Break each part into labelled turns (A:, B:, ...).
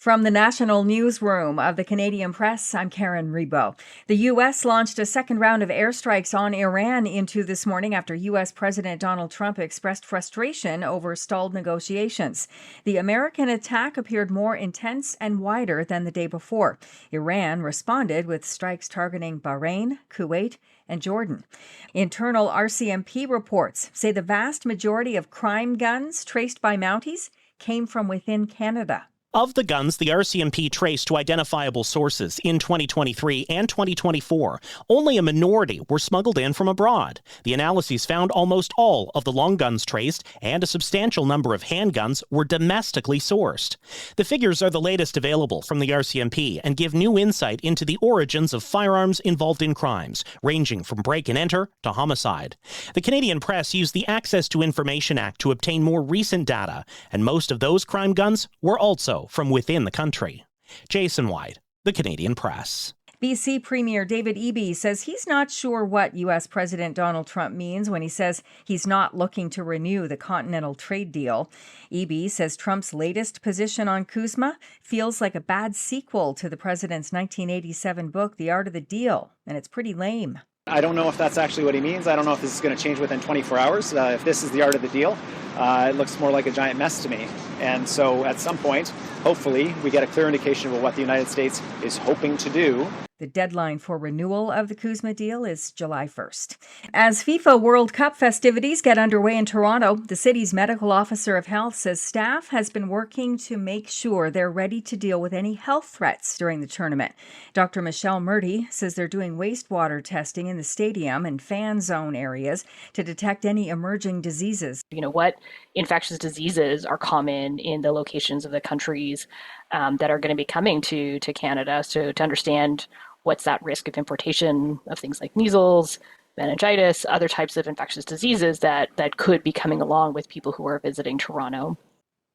A: From the National Newsroom of the Canadian Press, I'm Karen Rebo. The U.S. launched a second round of airstrikes on Iran into this morning after U.S. President Donald Trump expressed frustration over stalled negotiations. The American attack appeared more intense and wider than the day before. Iran responded with strikes targeting Bahrain, Kuwait, and Jordan. Internal RCMP reports say the vast majority of crime guns traced by Mounties came from within Canada.
B: Of the guns the RCMP traced to identifiable sources in 2023 and 2024, only a minority were smuggled in from abroad. The analyses found almost all of the long guns traced and a substantial number of handguns were domestically sourced. The figures are the latest available from the RCMP and give new insight into the origins of firearms involved in crimes, ranging from break and enter to homicide. The Canadian Press used the Access to Information Act to obtain more recent data, and most of those crime guns were also from within the country. Jason White, the Canadian Press.
A: BC Premier David Eby says he's not sure what U.S. President Donald Trump means when he says he's not looking to renew the Continental Trade Deal. Eby says Trump's latest position on CUSMA feels like a bad sequel to the president's 1987 book, The Art of the Deal, and it's pretty lame.
C: I don't know if that's actually what he means. I don't know if this is going to change within 24 hours. If this is the art of the deal, it looks more like a giant mess to me. And so at some point, hopefully, we get a clear indication of what the United States is hoping to do.
A: The deadline for renewal of the CUSMA deal is July 1st. As FIFA World Cup festivities get underway in Toronto, the city's medical officer of health says staff has been working to make sure they're ready to deal with any health threats during the tournament. Dr. Michelle Murty says they're doing wastewater testing in the stadium and fan zone areas to detect any emerging diseases.
D: What infectious diseases are common in the locations of the countries that are going to be coming to Canada, so to understand what's that risk of importation of things like measles, meningitis, other types of infectious diseases that could be coming along with people who are visiting Toronto.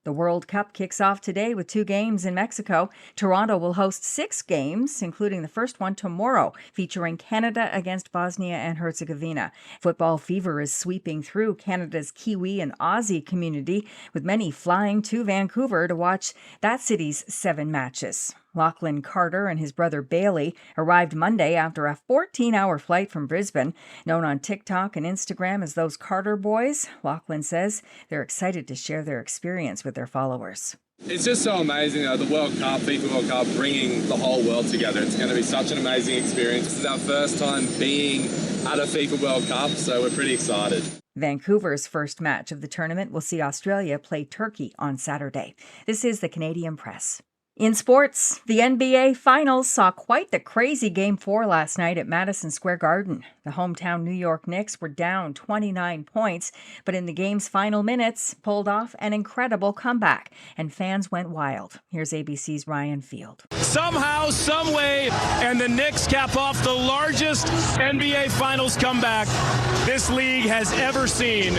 A: The World Cup kicks off today with 2 games in Mexico. Toronto will host 6 games, including the first one tomorrow, featuring Canada against Bosnia and Herzegovina. Football fever is sweeping through Canada's Kiwi and Aussie community, with many flying to Vancouver to watch that city's 7 matches. Lachlan Carter and his brother Bailey arrived Monday after a 14-hour flight from Brisbane. Known on TikTok and Instagram as those Carter Boys, Lachlan says they're excited to share their experience with their followers.
E: It's just so amazing, the World Cup, FIFA World Cup, bringing the whole world together. It's going to be such an amazing experience. This is our first time being at a FIFA World Cup, so we're pretty excited.
A: Vancouver's first match of the tournament will see Australia play Turkey on Saturday. This is the Canadian Press. In sports, the NBA Finals saw quite the crazy Game 4 last night at Madison Square Garden. The hometown New York Knicks were down 29 points, but in the game's final minutes, pulled off an incredible comeback, and fans went wild. Here's ABC's Ryan Field.
F: Somehow, someway, and the Knicks cap off the largest NBA Finals comeback this league has ever seen.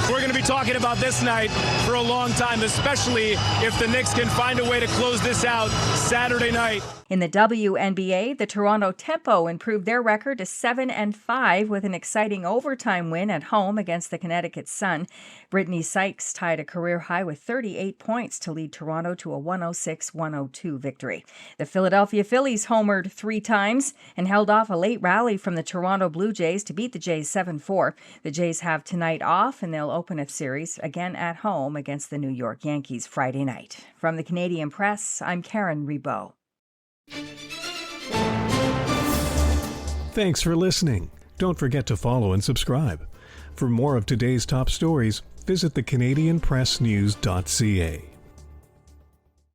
F: We're going to be talking about this night for a long time, especially if the Knicks can find a way to close this out Saturday night.
A: In the WNBA, the Toronto Tempo improved their record to 7-5 with an exciting overtime win at home against the Connecticut Sun. Brittany Sykes tied a career high with 38 points to lead Toronto to a 106-102 victory. The Philadelphia Phillies homered 3 times and held off a late rally from the Toronto Blue Jays to beat the Jays 7-4. The Jays have tonight off, and they'll open a series again at home against the New York Yankees Friday night. From the Canadian Press, I'm Karen Rebo.
G: Thanks for listening. Don't forget to follow and subscribe. For more of today's top stories, visit thecanadianpressnews.ca.